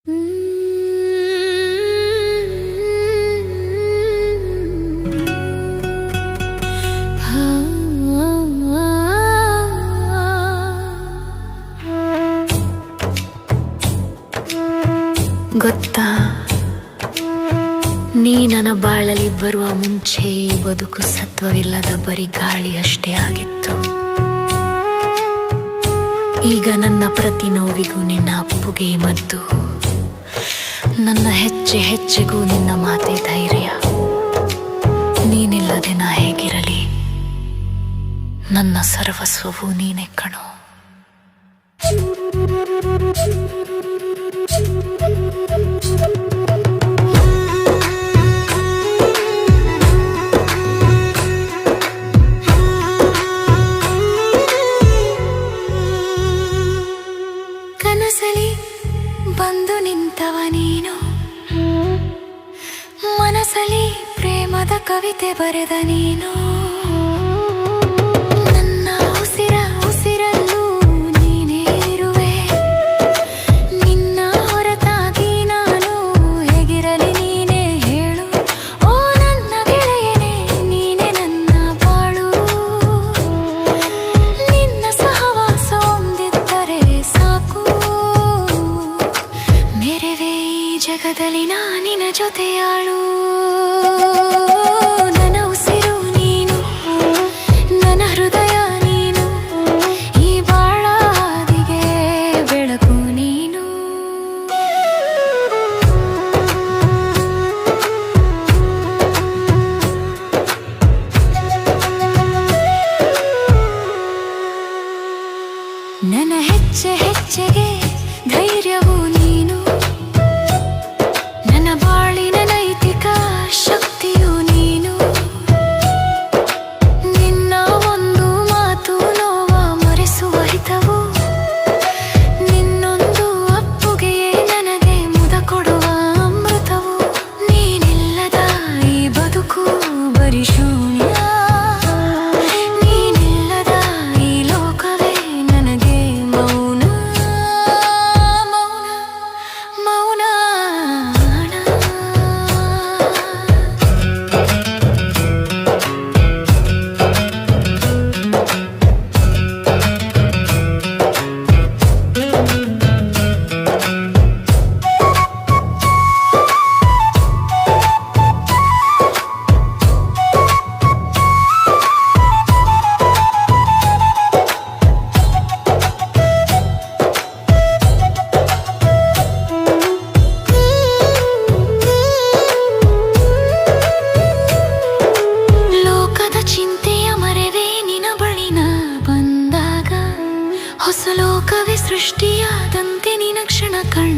ಗೊತ್ತಾ, ನೀ ನನ್ನ ಬಾಳಲಿ ಬರುವ ಮುಂಚೆ ಈ ಬದುಕು ಸತ್ವವಿಲ್ಲದ ಬರಿ ಗಾಳಿ ಅಷ್ಟೇ ಆಗಿತ್ತು. ಈಗ ನನ್ನ ಪ್ರತಿ ನೋವಿಗೂ ನಿನ್ನ ಅಪ್ಪುಗೆ ಮದ್ದು, ನನ್ನ ಹೆಜ್ಜೆ ಹೆಜ್ಜೆಗೂ ನಿನ್ನ ಮಾತೆ ಧೈರ್ಯ. ನೀನಿಲ್ಲದೆ ನಾ ಹೇಗಿರಲಿ, ನನ್ನ ಸರ್ವಸ್ವವೂ ನೀನೆ ಕಣೋ. ಕನಸಲಿ ಬಂದು ನಿಂತವ ನೀನು, ಮನಸಲಿ ಪ್ರೇಮದ ಕವಿತೆ ಬರೆದ ನೀನು. ನನ್ನ ಉಸಿರಲ್ಲೂ ನೀನೇ ಇರುವೆ, ನಿನ್ನ ಹೊರತಾಗಿ ನಾನು ಹೇಗಿರಲಿ ನೀನೇ ಹೇಳು. ಓ ನನ್ನ ಗೆಳೆಯನೇ, ನೀನೆ ನನ್ನ ಬಾಳು. ನಿನ್ನ ಸಹವಾಸ ಹೊಂದಿದ್ದರೆ ಸಾಕು, ಮೇರೆವೆ ಈ ಜಗದಲ್ಲಿ ನಾನಿನ ಜೊತೆಯಾಳು. ನನ್ನ ಉಸಿರು ನೀನು, ನನ್ನ ಹೃದಯ ನೀನು, ಈ ಬಾಳ ಹಾದಿಗೆ ಬೆಳಕು ನೀನು. ನನ್ನ ಹೆಜ್ಜೆ ಹೆಜ್ಜೆಗೆ ಧೈರ್ಯವು ನೀನು, ನನ್ನ ಬಾಳಿನ ನೈತಿಕ ಶಕ್ತಿಯು ನೀನು. ನಿನ್ನ ಒಂದು ಮಾತು ನೋವ ಮರೆಸುವ ಹಿತವು, ನಿನ್ನೊಂದು ಅಪ್ಪುಗೆಯೇ ನನಗೆ ಮುದ ಕೊಡುವ ಅಮೃತವು. ನೀನಿಲ್ಲದ ಈ ಬದುಕು ಬರಿ ಶೂನ್ಯ, ನೀನಿಲ್ಲದ ಈ ಲೋಕವೇ ನನಗೆ ಮೌನ ಮೌನ ಮೌನ. ಲೋಕದ ಚಿಂತೆಯ ಮರೆವೇ ನಿನ ಬಳಿನ ಬಂದಾಗ, ಹೊಸ ಲೋಕವೇ ಸೃಷ್ಟಿಯಾದಂತೆ ನಿನ ಕ್ಷಣ ಕಂಡ